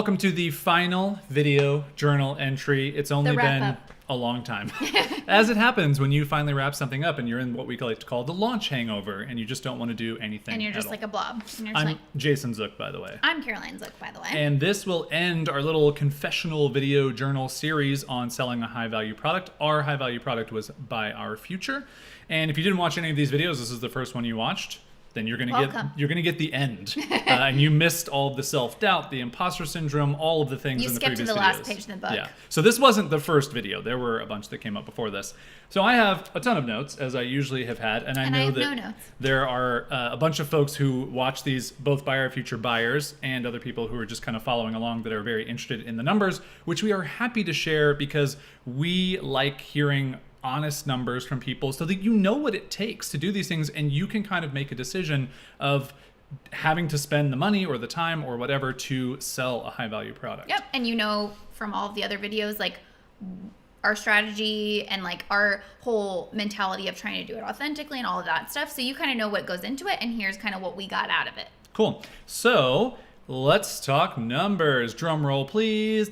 Welcome to the final video journal entry. It's only been wrap-up. a long time. As it happens when you finally wrap something up and you're in what we like to call the launch hangover and you just don't want to do anything. And you're just at like all. a blob. And you're just I'm like, Jason Zook, by the way. I'm Caroline Zook, by the way. And this will end our little confessional video journal series on selling a high-value product. Our high-value product was BuyOurFuture. And if you didn't watch any of these videos, this is the first one you watched, then you're gonna get the end, and you missed all of the self-doubt, the imposter syndrome, all of the things in the previous videos. You skipped to the last page in the book. Yeah. So this wasn't the first video. There were a bunch that came up before this. So I have a ton of notes, as I usually have had, and I know that no notes. there are a bunch of folks who watch these, both BuyOurFuture buyers and other people who are just kind of following along that are very interested in the numbers, which we are happy to share because we like hearing honest numbers from people so that you know what it takes to do these things and you can kind of make a decision of having to spend the money or the time or whatever to sell a high value product. Yep, and you know from all of the other videos, like our strategy and like our whole mentality of trying to do it authentically and all of that stuff. So you kind of know what goes into it, and here's kind of what we got out of it. Cool. So let's talk numbers. Drum roll, please.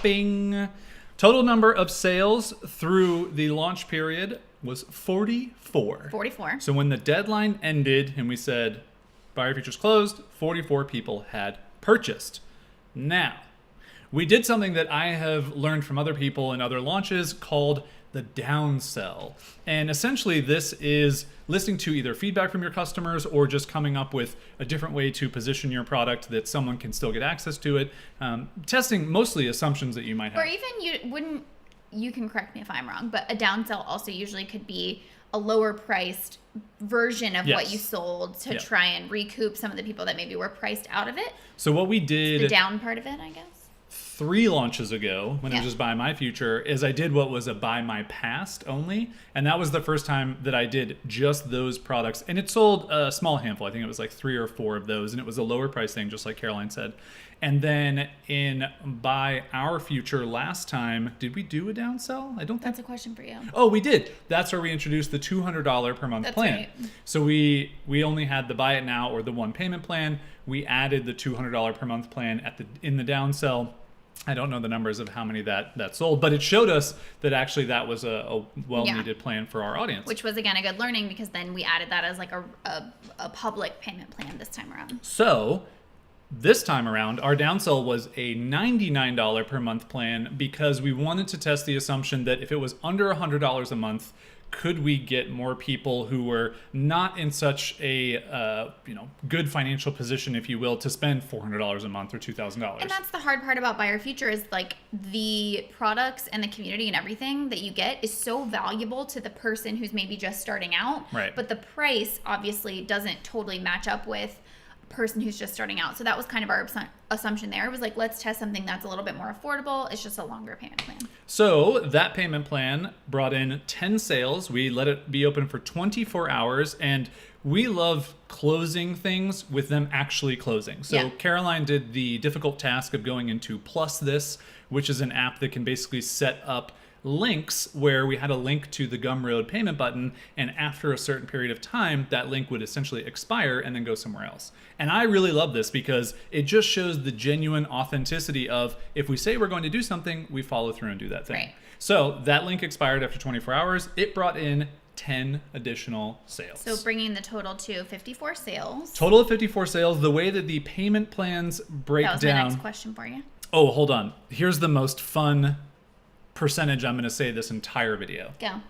Bing. Total number of sales through the launch period was 44. 44. So when the deadline ended and we said, BuyOurFuture's closed, 44 people had purchased. Now, we did something that I have learned from other people in other launches called the downsell. And essentially this is listening to either feedback from your customers or just coming up with a different way to position your product that someone can still get access to it. Testing mostly assumptions that you might have. Or even you can correct me if I'm wrong, but a downsell also usually could be a lower priced version of what you sold to try and recoup some of the people that maybe were priced out of it. So what we did, the down part of it, I guess. 3 launches ago, when it was just Buy My Future, is I did what was a Buy My Past only. And that was the first time that I did just those products. And it sold a small handful. I think it was like 3 or 4 of those. And it was a lower price thing, just like Caroline said. And then in Buy Our Future last time, did we do a downsell? I don't think. That's a question for you. Oh, we did. That's where we introduced the $200 per month plan. Right. So we only had the Buy It Now or the one payment plan. We added the $200 per month plan in the downsell. I don't know the numbers of how many that sold, but it showed us that actually that was a well-needed plan for our audience. Which was, again, a good learning because then we added that as like a public payment plan this time around. So this time around, our downsell was a $99 per month plan because we wanted to test the assumption that if it was under $100 a month, could we get more people who were not in such a good financial position, if you will, to spend $400 a month or $2,000? And that's the hard part about BuyOurFuture is like the products and the community and everything that you get is so valuable to the person who's maybe just starting out. Right. But the price obviously doesn't totally match up with person who's just starting out. So that was kind of our assumption there. It was like, let's test something that's a little bit more affordable. It's just a longer payment plan. So that payment plan brought in 10 sales. We let it be open for 24 hours, and we love closing things with them actually closing. So Caroline did the difficult task of going into Plus This, which is an app that can basically set up links where we had a link to the Gumroad payment button, and after a certain period of time, that link would essentially expire and then go somewhere else. And I really love this because it just shows the genuine authenticity of if we say we're going to do something, we follow through and do that thing. Right. So that link expired after 24 hours. It brought in 10 additional sales. So bringing the total to 54 sales. Total of 54 sales. The way that the payment plans break down. That was my next question for you. Oh, hold on. Here's the most fun percentage I'm going to say this entire video. Go.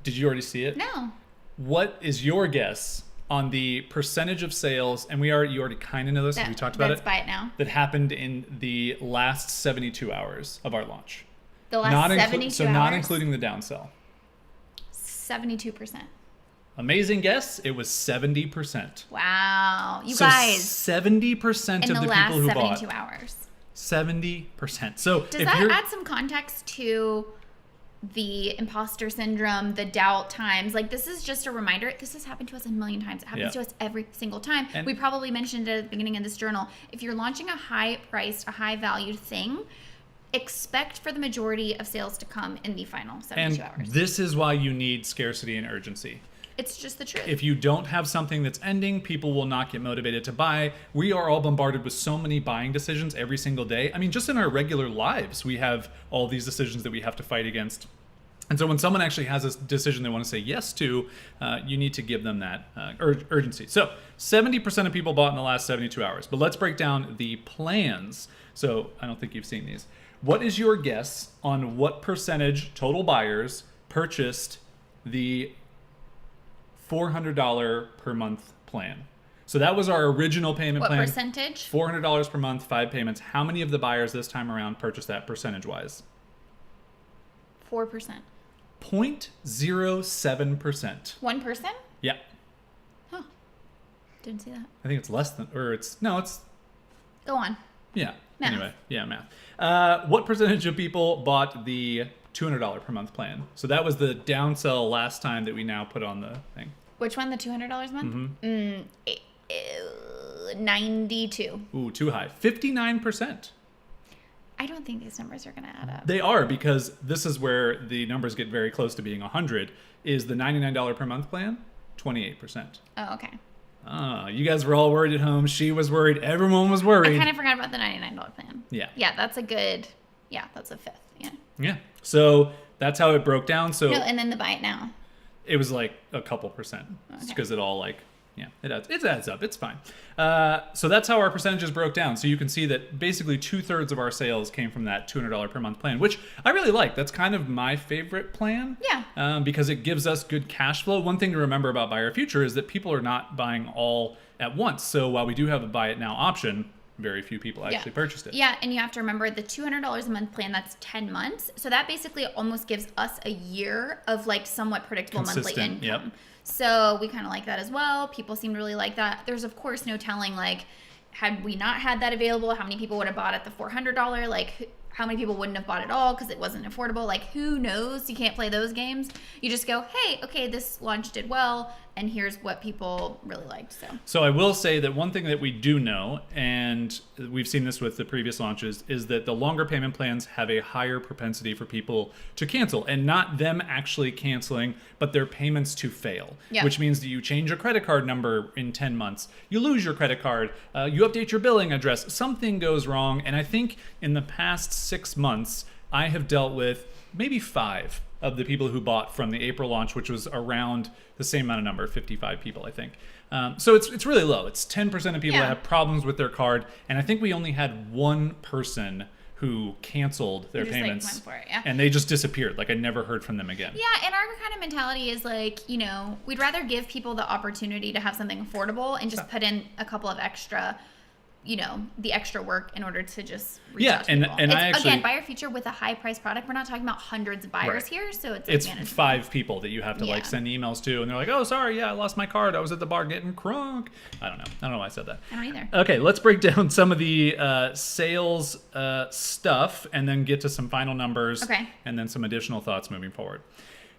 Did you already see it? No. What is your guess on the percentage of sales? And you already kind of know this. We talked about it. Let's buy it now. That happened in the last 72 hours of our launch. The last 72 hours? So not including the downsell. 72%. Amazing guess. It was 70%. Wow. You so guys. 70% of the people who bought. In the last 72 hours. 70%. So does that add some context to the imposter syndrome, the doubt times? Like, this is just a reminder. This has happened to us a million times. It happens to us every single time. And we probably mentioned it at the beginning of this journal. If you're launching a high-priced, a high-valued thing, expect for the majority of sales to come in the final 72 hours. This is why you need scarcity and urgency. It's just the truth. If you don't have something that's ending, people will not get motivated to buy. We are all bombarded with so many buying decisions every single day. I mean, just in our regular lives, we have all these decisions that we have to fight against. And so when someone actually has a decision they want to say yes to, you need to give them that urgency. So 70% of people bought in the last 72 hours. But let's break down the plans. So I don't think you've seen these. What is your guess on what percentage total buyers purchased the $400 per month plan? So that was our original payment plan. What percentage? $400 per month, 5 payments. How many of the buyers this time around purchased that percentage-wise? 4%. 0.07%. 1%? Yeah. Huh. Didn't see that. I think it's less than, or it's, no, it's, Go on. yeah. Math. Anyway, yeah, math. What percentage of people bought the $200 per month plan? So that was the downsell last time that we now put on the thing. Which one? The $200 a month? 92. Ooh, too high. 59%. I don't think these numbers are going to add up. They are, because this is where the numbers get very close to being 100. Is the $99 per month plan 28%? Oh, okay. You guys were all worried at home. She was worried. Everyone was worried. I kind of forgot about the $99 plan. Yeah. Yeah, that's a good, that's a fifth. Yeah. Yeah. So that's how it broke down. So No, and then the buy it now. it was like a couple percent. Okay. Because it all like, yeah, it adds up. It's fine. So that's how our percentages broke down. So you can see that basically 2/3 of our sales came from that $200 per month plan, which I really like. That's kind of my favorite plan. Yeah. Because it gives us good cash flow. One thing to remember about BuyOurFuture is that people are not buying all at once. So while we do have a buy it now option, very few people actually purchased it. Yeah, and you have to remember the $200 a month plan, that's 10 months. So that basically almost gives us a year of like somewhat predictable monthly income. Yep. So we kind of like that as well. People seem to really like that. There's of course no telling, like, had we not had that available, how many people would have bought at the $400? Like, how many people wouldn't have bought it all because it wasn't affordable? Like, who knows? You can't play those games. You just go, hey, okay, this launch did well, and here's what people really liked. So I will say that one thing that we do know, and we've seen this with the previous launches, is that the longer payment plans have a higher propensity for people to cancel, and not them actually canceling, but their payments to fail. Yeah. Which means that you change your credit card number in 10 months, you lose your credit card, you update your billing address, something goes wrong. And I think in the past 6 months, I have dealt with maybe 5 of the people who bought from the April launch, which was around the same amount of number, 55 people, I think. So it's really low. It's 10% of people that have problems with their card. And I think we only had one person who canceled their payments. Like, went for it, yeah. And they just disappeared. Like, I never heard from them again. Yeah, and our kind of mentality is like, you know, we'd rather give people the opportunity to have something affordable and just put in a couple of extra, you know, the extra work in order to just reach out to people. And I actually, again, BuyOurFuture with a high price product. We're not talking about hundreds of buyers here, so it's manageable. 5 people that you have to like send emails to, and they're like, oh, sorry, I lost my card. I was at the bar getting crunk. I don't know why I said that. I don't either. Okay, let's break down some of the sales stuff and then get to some final numbers. Okay. And then some additional thoughts moving forward.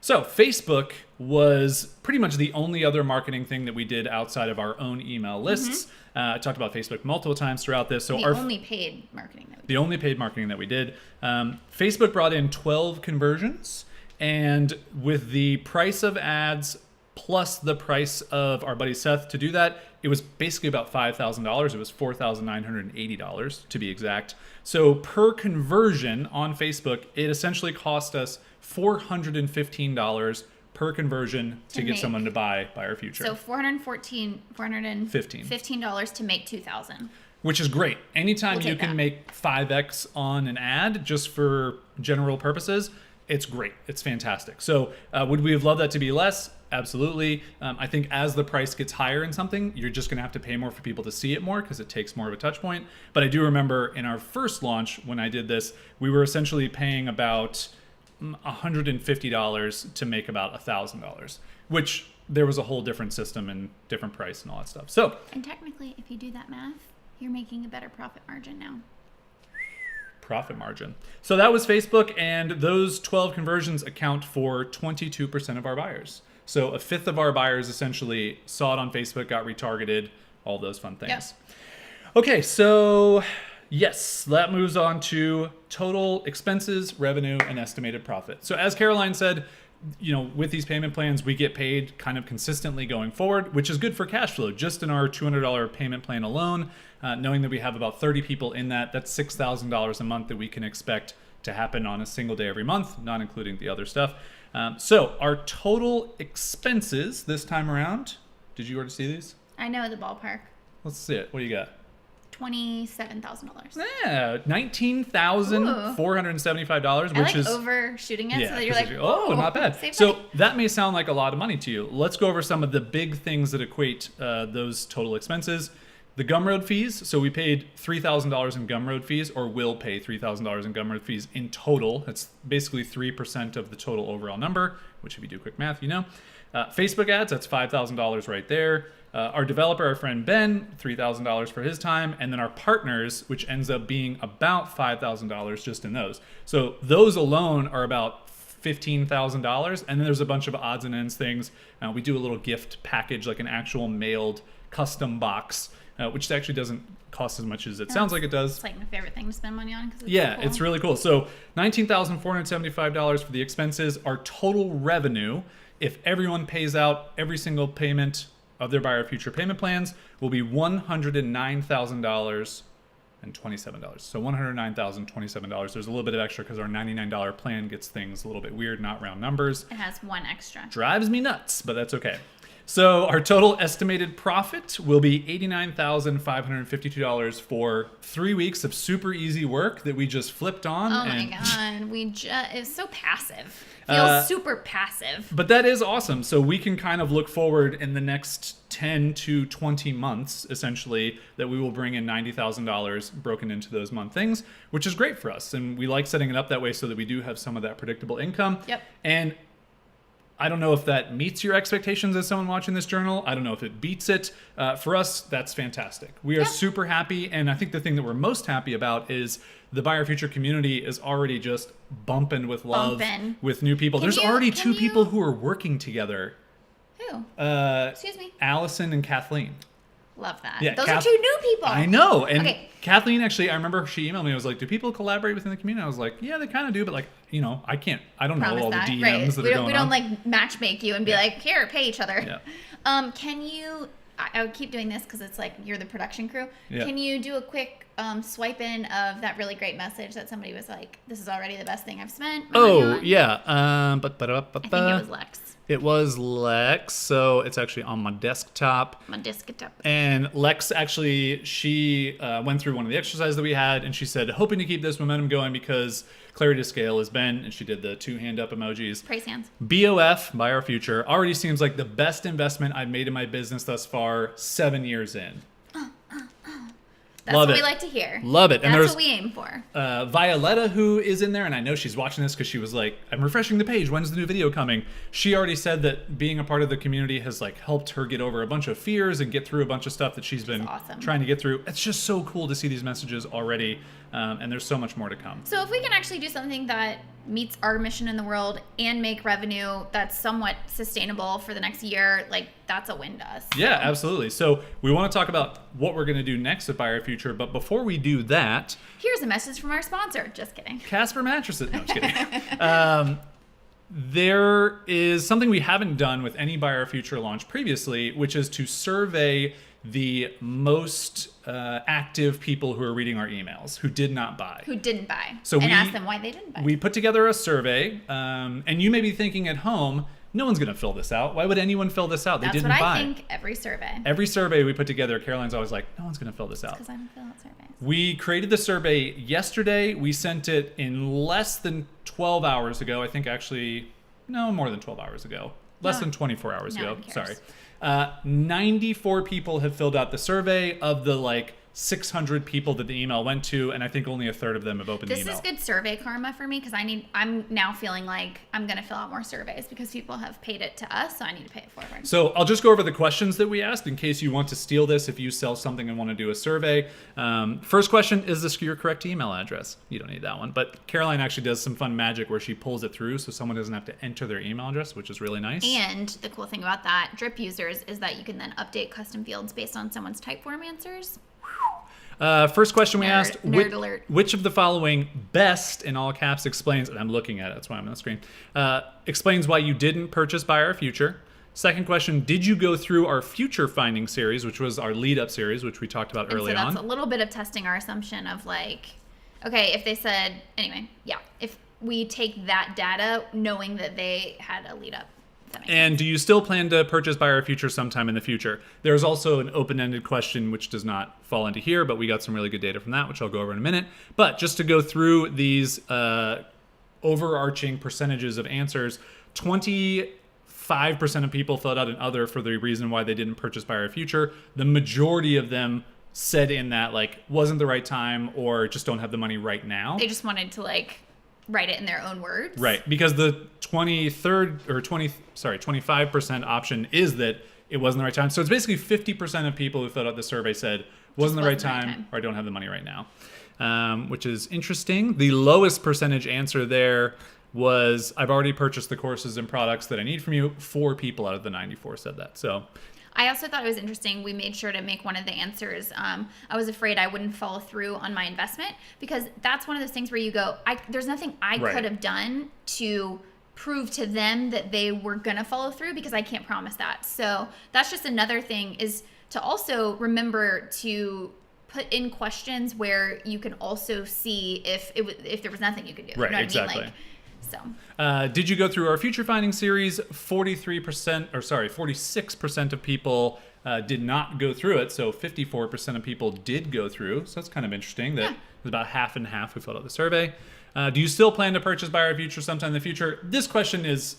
So Facebook was pretty much the only other marketing thing that we did outside of our own email lists. I talked about Facebook multiple times throughout this. So the only paid marketing that we did. The only paid marketing that we did. Facebook brought in 12 conversions, and with the price of ads plus the price of our buddy Seth to do that, it was basically about $5,000. It was $4,980 to be exact. So per conversion on Facebook, it essentially cost us $415 per conversion to get someone to buy BuyOurFuture. So $415 to make $2,000. Which is great. Anytime you can make 5x on an ad just for general purposes, it's great. It's fantastic. So would we have loved that to be less? Absolutely. I think as the price gets higher in something, you're just going to have to pay more for people to see it more because it takes more of a touch point. But I do remember in our first launch when I did this, we were essentially paying about $150 to make about $1,000, which there was a whole different system and different price and all that stuff. So, and technically, if you do that math, you're making a better profit margin now. Profit margin. So that was Facebook, and those 12 conversions account for 22% of our buyers. So a fifth of our buyers essentially saw it on Facebook, got retargeted, all those fun things. Yes. Okay, so yes, that moves on to total expenses, revenue, and estimated profit. So as Caroline said, with these payment plans, we get paid kind of consistently going forward, which is good for cash flow. Just in our $200 payment plan alone, knowing that we have about 30 people in that's $6,000 a month that we can expect to happen on a single day every month, not including the other stuff. So our total expenses this time around, did you already see these? I know the ballpark. Let's see it. What do you got? $27,000. Yeah, $19,475, which is overshooting it, so that you're like, not bad. So that may sound like a lot of money to you. Let's go over some of the big things that equate those total expenses. The Gumroad fees. So we paid $3,000 in Gumroad fees, or will pay $3,000 in Gumroad fees in total. That's basically 3% of the total overall number, which if you do quick math, Facebook ads, that's $5,000 right there. Our developer, our friend Ben, $3,000 for his time. And then our partners, which ends up being about $5,000 just in those. So those alone are about $15,000. And then there's a bunch of odds and ends things. We do a little gift package, like an actual mailed custom box, which actually doesn't cost as much as it sounds like it does. It's like my favorite thing to spend money on. It's really cool. So $19,475 for the expenses. Our total revenue, if everyone pays out every single payment of their BuyOurFuture payment plans, will be $109,027. So $109,027. There's a little bit of extra because our $99 plan gets things a little bit weird, not round numbers. It has one extra. Drives me nuts, but that's okay. So our total estimated profit will be $89,552 for 3 weeks of super easy work that we just flipped on. Oh my God, it's so passive. Feels super passive. But that is awesome. So we can kind of look forward in the next 10 to 20 months, essentially, that we will bring in $90,000 broken into those month things, which is great for us. And we like setting it up that way so that we do have some of that predictable income. Yep. And I don't know if that meets your expectations as someone watching this journal. I don't know if it beats it. For us, that's fantastic. We are super happy. And I think the thing that we're most happy about is the BuyOurFuture community is already just bumping with love with new people. There's already two people who are working together. Who? Excuse me. Allison and Kathleen. Love that. Yeah, Those are two new people. I know. And Kathleen, actually, I remember she emailed me. I was like, do people collaborate within the community? I was like, yeah, they kind of do. But like, I don't know all the DMs that are going on. We don't like matchmake you and be like, here, pay each other. Yeah. Can you, I would keep doing this because it's like you're the production crew. Yeah. Can you do a quick swipe in of that really great message that somebody was like, this is already the best thing I've spent money on? Yeah. I think it was Lex. It was Lex, so it's actually on my desktop. And Lex, actually, she went through one of the exercises that we had, and she said, hoping to keep this momentum going because clarity to scale is Ben, and she did the 2 hand up emojis. Praise hands. BOF, BuyOurFuture, already seems like the best investment I've made in my business thus far, 7 years in. That's what we like to hear. Love it. And that's what we aim for. Violetta, who is in there, and I know she's watching this because she was like, I'm refreshing the page. When's the new video coming? She already said that being a part of the community has like helped her get over a bunch of fears and get through a bunch of stuff that she's been trying to get through. It's just so cool to see these messages already, and there's so much more to come. So if we can actually do something that meets our mission in the world and make revenue that's somewhat sustainable for the next year, like that's a win to us. Yeah, absolutely. So we want to talk about what we're going to do next at BuyOurFuture, but before we do that, here's a message from our sponsor. Just kidding. Casper Mattresses. No, just kidding. There is something we haven't done with any BuyOurFuture launch previously, which is to survey the most active people who are reading our emails who did not buy. So and ask them why they didn't buy. We put together a survey, and you may be thinking at home, no one's going to fill this out. Why would anyone fill this out? They didn't buy. That's what I think every survey. Every survey we put together, Caroline's always like, no one's going to fill this out. Because I don't fill out surveys. We created the survey yesterday. We sent it in less than 12 hours ago. I think actually, no, more than 12 hours ago. Less than 24 hours ago. Sorry. 94 people have filled out the survey of the like 600 people that the email went to, and I think only a third of them have opened the email. This is good survey karma for me because I'm now feeling like I'm going to fill out more surveys because people have paid it to us, so I need to pay it forward. So I'll just go over the questions that we asked in case you want to steal this if you sell something and want to do a survey. First question, is this your correct email address? You don't need that one, but Caroline actually does some fun magic where she pulls it through so someone doesn't have to enter their email address, which is really nice. And the cool thing about that, Drip users, is that you can then update custom fields based on someone's type form answers. First question we asked, nerd alert. Which of the following best, in all caps, explains, and I'm looking at it, that's why I'm on the screen, explains why you didn't purchase BuyOurFuture? Second question, did you go through our future finding series, which was our lead up series, which we talked about early on? So that's a little bit of testing our assumption of like, okay, if they said, anyway, yeah, if we take that data knowing that they had a lead up. And do you still plan to purchase BuyOurFuture sometime in the future? There's also an open-ended question which does not fall into here, but we got some really good data from that, which I'll go over in a minute. But just to go through these overarching percentages of answers, 25% of people filled out an other for the reason why they didn't purchase BuyOurFuture. The majority of them said in that, like, wasn't the right time or just don't have the money right now. They just wanted to, like, write it in their own words. Right, because the 25% option is that it wasn't the right time. So it's basically 50% of people who filled out the survey said wasn't the right time or I don't have the money right now, which is interesting. The lowest percentage answer there was I've already purchased the courses and products that I need from you. 4 people out of the 94 said that. So I also thought it was interesting. We made sure to make one of the answers. I was afraid I wouldn't follow through on my investment because that's one of those things where you go, there's nothing I could have done to prove to them that they were going to follow through because I can't promise that. So that's just another thing is to also remember to put in questions where you can also see if there was nothing you could do. Right, you know what exactly. I mean? Like, so. Did you go through our future finding series? 46% of people did not go through it. So 54% of people did go through. So that's kind of interesting that it was about half and half who filled out the survey. Do you still plan to purchase BuyOurFuture sometime in the future? This question is,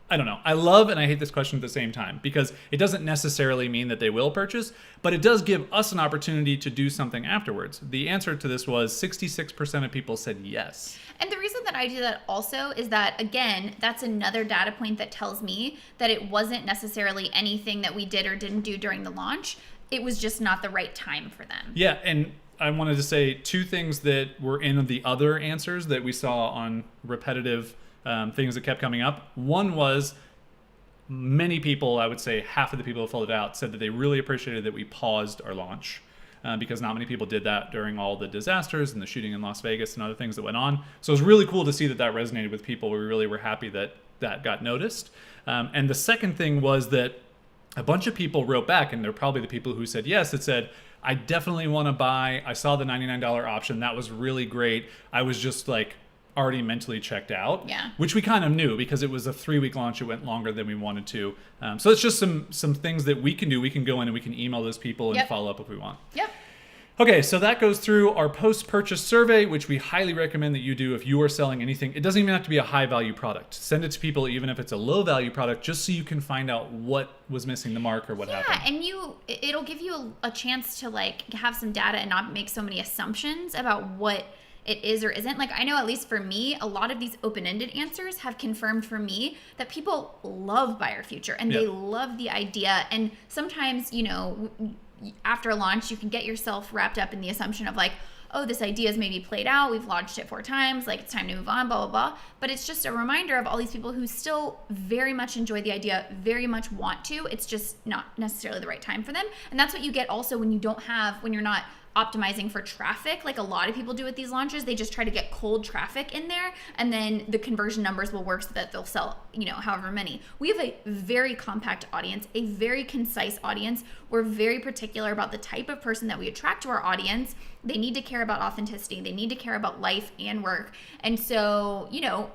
I don't know. I love and I hate this question at the same time because it doesn't necessarily mean that they will purchase, but it does give us an opportunity to do something afterwards. The answer to this was 66% of people said yes. And the reason that I do that also is that, again, that's another data point that tells me that it wasn't necessarily anything that we did or didn't do during the launch. It was just not the right time for them. Yeah, and I wanted to say 2 things that were in the other answers that we saw on repetitive things that kept coming up. One was many people, I would say half of the people who filled it out, said that they really appreciated that we paused our launch because not many people did that during all the disasters and the shooting in Las Vegas and other things that went on. So it was really cool to see that resonated with people. We really were happy that that got noticed. And the second thing was that a bunch of people wrote back, and they're probably the people who said yes, that said, I definitely want to buy. I saw the $99 option. That was really great. I was just like already mentally checked out, which we kind of knew because it was a 3-week launch. It went longer than we wanted to. So it's just some things that we can do. We can go in and we can email those people and follow up if we want. Yep. Okay, so that goes through our post-purchase survey, which we highly recommend that you do if you are selling anything. It doesn't even have to be a high-value product. Send it to people even if it's a low-value product, just so you can find out what was missing the mark or what happened. Yeah, and it'll give you a chance to like have some data and not make so many assumptions about what it is or isn't. Like I know at least for me, a lot of these open-ended answers have confirmed for me that people love BuyOurFuture and they love the idea. And sometimes, after a launch, you can get yourself wrapped up in the assumption of like, oh, this idea is maybe played out. We've launched it 4 times. Like it's time to move on, blah, blah, blah. But it's just a reminder of all these people who still very much enjoy the idea, very much want to. It's just not necessarily the right time for them. And that's what you get also when you're not optimizing for traffic like a lot of people do with these launches. They just try to get cold traffic in there and then the conversion numbers will work so that they'll sell, however many. We have a very compact audience, a very concise audience. We're very particular about the type of person that we attract to our audience. They need to care about authenticity. They need to care about life and work. And so,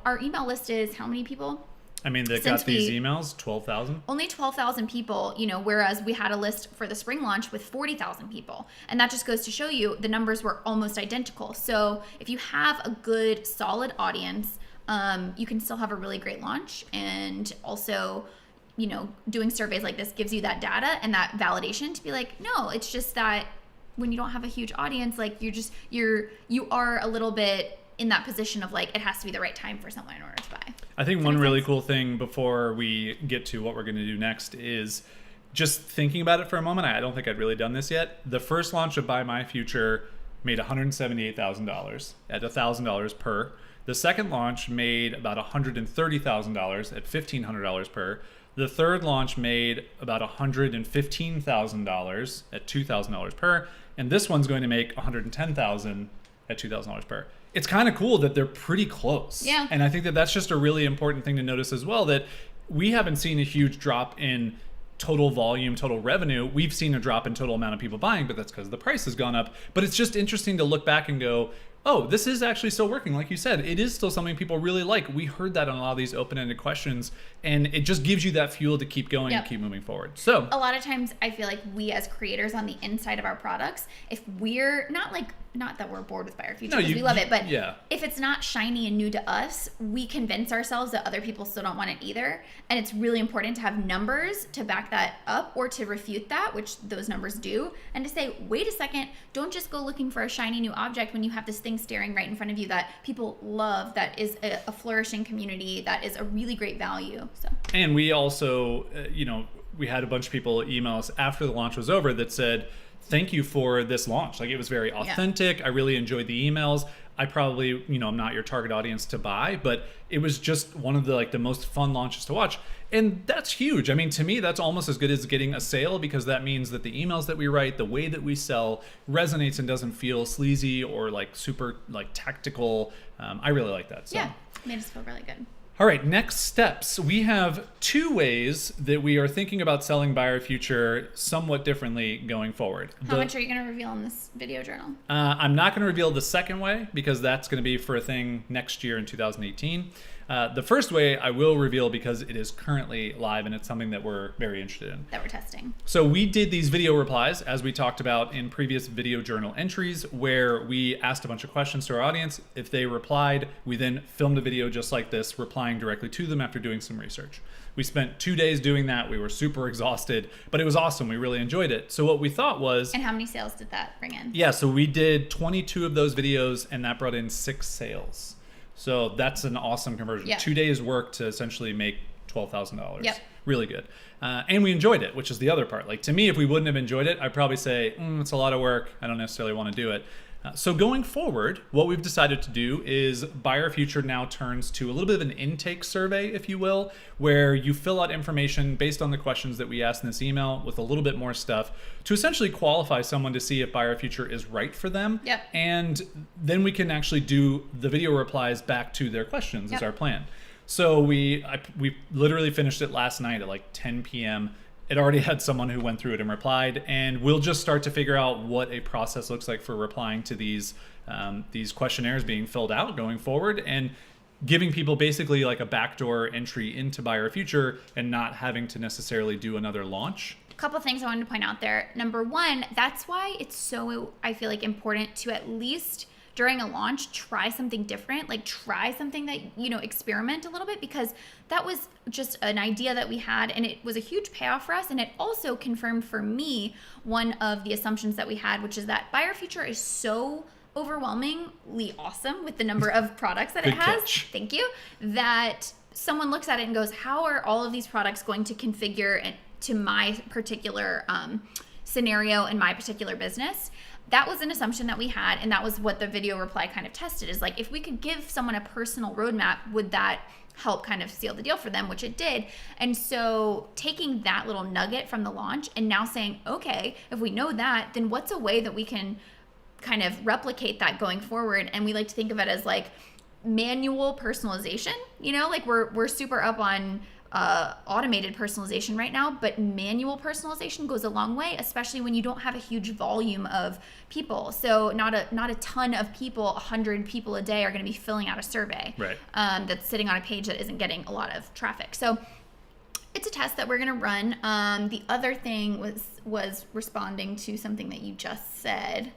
our email list is how many people? I mean, they got these emails, 12,000? Only 12,000 people, whereas we had a list for the spring launch with 40,000 people. And that just goes to show you the numbers were almost identical. So if you have a good, solid audience, you can still have a really great launch. And also, doing surveys like this gives you that data and that validation to be like, no, it's just that when you don't have a huge audience, like you are a little bit in that position of like, it has to be the right time for someone in order to buy. I think one really cool thing before we get to what we're going to do next is just thinking about it for a moment. I don't think I'd really done this yet. The first launch of BuyMyFuture made $178,000 at $1,000 per. The second launch made about $130,000 at $1,500 per. The third launch made about $115,000 at $2,000 per. and this one's going to make $110,000 at $2,000 per. It's kind of cool that they're pretty close. Yeah. And I think that that's just a really important thing to notice as well, that we haven't seen a huge drop in total volume, total revenue. We've seen a drop in total amount of people buying, but that's because the price has gone up. But it's just interesting to look back and go, oh, this is actually still working. Like you said, it is still something people really like. We heard that on a lot of these open-ended questions, and it just gives you that fuel to keep going and keep moving forward. So a lot of times I feel like we as creators on the inside of our products, if we're not that we're bored with BuyOurFuture, because we love it, but if it's not shiny and new to us, we convince ourselves that other people still don't want it either. And it's really important to have numbers to back that up or to refute that, which those numbers do, and to say, wait a second, don't just go looking for a shiny new object when you have this thing staring right in front of you that people love, that is a flourishing community, that is a really great value. So. And we also, we had a bunch of people email us after the launch was over that said, thank you for this launch. Like, it was very authentic. I really enjoyed the emails. I probably, I'm not your target audience to buy, but it was just one of the most fun launches to watch. And that's huge. I mean, to me, that's almost as good as getting a sale, because that means that the emails that we write, the way that we sell, resonates and doesn't feel sleazy or super tactical. I really like that. So. Yeah, it made us feel really good. All right, next steps. We have 2 ways that we are thinking about selling BuyOurFuture somewhat differently going forward. How much are you going to reveal in this video journal? I'm not going to reveal the second way, because that's going to be for a thing next year in 2018. The first way I will reveal because it is currently live and it's something that we're very interested in. That we're testing. So we did these video replies, as we talked about in previous video journal entries, where we asked a bunch of questions to our audience. If they replied, we then filmed a video just like this, replying directly to them after doing some research. We spent 2 days doing that. We were super exhausted, but it was awesome. We really enjoyed it. So what we thought was... And how many sales did that bring in? Yeah, so we did 22 of those videos, and that brought in 6 sales. So that's an awesome conversion. Yep. 2 days work to essentially make $12,000. Yep. Really good. And we enjoyed it, which is the other part. Like, to me, if we wouldn't have enjoyed it, I'd probably say, it's a lot of work. I don't necessarily want to do it. So going forward, what we've decided to do is BuyOurFuture now turns to a little bit of an intake survey, if you will, where you fill out information based on the questions that we asked in this email with a little bit more stuff to essentially qualify someone to see if BuyOurFuture is right for them. Yep. And then we can actually do the video replies back to their questions is our plan. So we literally finished it last night at like 10 p.m. It already had someone who went through it and replied, and we'll just start to figure out what a process looks like for replying to these questionnaires being filled out going forward, and giving people basically like a backdoor entry into BuyOurFuture and not having to necessarily do another launch. A couple things I wanted to point out there. Number one, that's why it's so, I feel like, important to at least during a launch, try something different, like try something that, experiment a little bit, because that was just an idea that we had and it was a huge payoff for us. And it also confirmed for me one of the assumptions that we had, which is that BuyOurFuture is so overwhelmingly awesome with the number of products that it has. Catch. Thank you. That someone looks at it and goes, how are all of these products going to configure to my particular scenario in my particular business? That was an assumption that we had, and that was what the video reply kind of tested, is like, if we could give someone a personal roadmap, would that help kind of seal the deal for them, which it did. And so taking that little nugget from the launch and now saying, okay, if we know that, then what's a way that we can kind of replicate that going forward? And we like to think of it as like manual personalization, like we're super up on automated personalization right now, but manual personalization goes a long way, especially when you don't have a huge volume of people. So not a ton of people, 100 people a day are going to be filling out a survey that's sitting on a page that isn't getting a lot of traffic. So it's a test that we're going to run. The other thing was responding to something that you just said,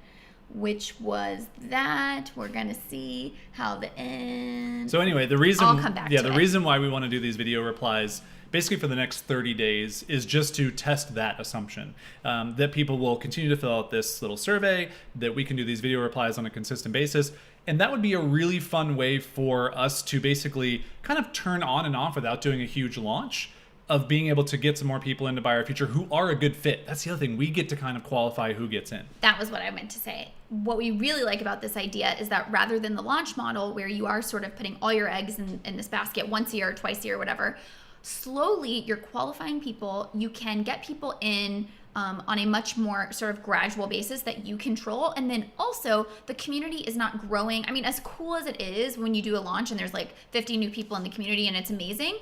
which was that we're going to see how the end. So anyway, the reason I'll come back to the it. reason why we want to do these video replies basically for the next 30 days is just to test that assumption, that people will continue to fill out this little survey, that we can do these video replies on a consistent basis. And that would be a really fun way for us to basically kind of turn on and off without doing a huge launch, of being able to get some more people into BuyOurFuture who are a good fit. That's the other thing. We get to kind of qualify who gets in. That was what I meant to say. What we really like about this idea is that rather than the launch model where you are sort of putting all your eggs in this basket once a year, twice a year, whatever, slowly you're qualifying people. You can get people in on a much more sort of gradual basis that you control. And then also the community is not growing. I mean, as cool as it is when you do a launch and there's like 50 new people in the community and it's amazing,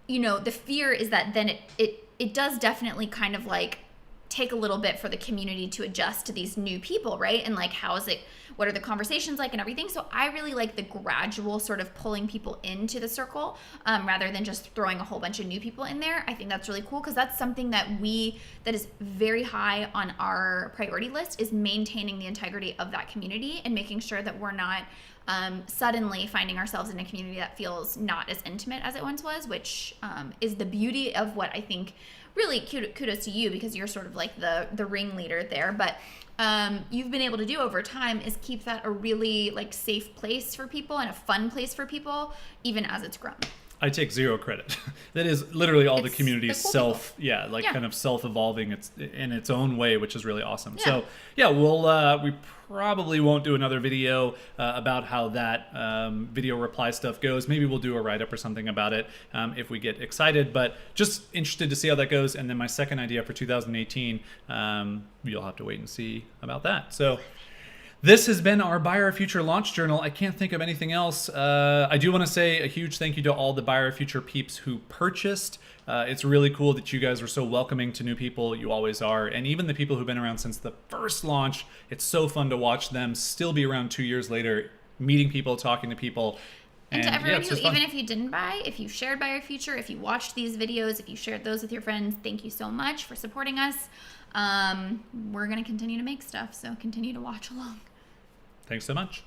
you know, the fear is that then it does definitely kind of like take a little bit for the community to adjust to these new people, right? And like, what are the conversations like and everything? So I really like the gradual sort of pulling people into the circle rather than just throwing a whole bunch of new people in there. I think that's really cool because that's something that is very high on our priority list, is maintaining the integrity of that community and making sure that we're not suddenly finding ourselves in a community that feels not as intimate as it once was, which is the beauty of what I think. Really kudos to you, because you're sort of like the ringleader there, but you've been able to do over time is keep that a really like safe place for people and a fun place for people, even as it's grown. I take zero credit. That is literally all the community's cool kind of self-evolving in its own way, which is really awesome. Yeah. So we probably won't do another video about how that video reply stuff goes. Maybe we'll do a write-up or something about it if we get excited, but just interested to see how that goes. And then my second idea for 2018, you'll have to wait and see about that. So this has been our Buy Our Future launch journal. I can't think of anything else. I do want to say a huge thank you to all the Buy Our Future peeps who purchased. It's really cool that you guys are so welcoming to new people. You always are. And even the people who've been around since the first launch, it's so fun to watch them still be around 2 years later, meeting people, talking to people. And to everyone who, even if you didn't buy, if you shared Buy Our Future, if you watched these videos, if you shared those with your friends, thank you so much for supporting us. We're going to continue to make stuff, so continue to watch along. Thanks so much.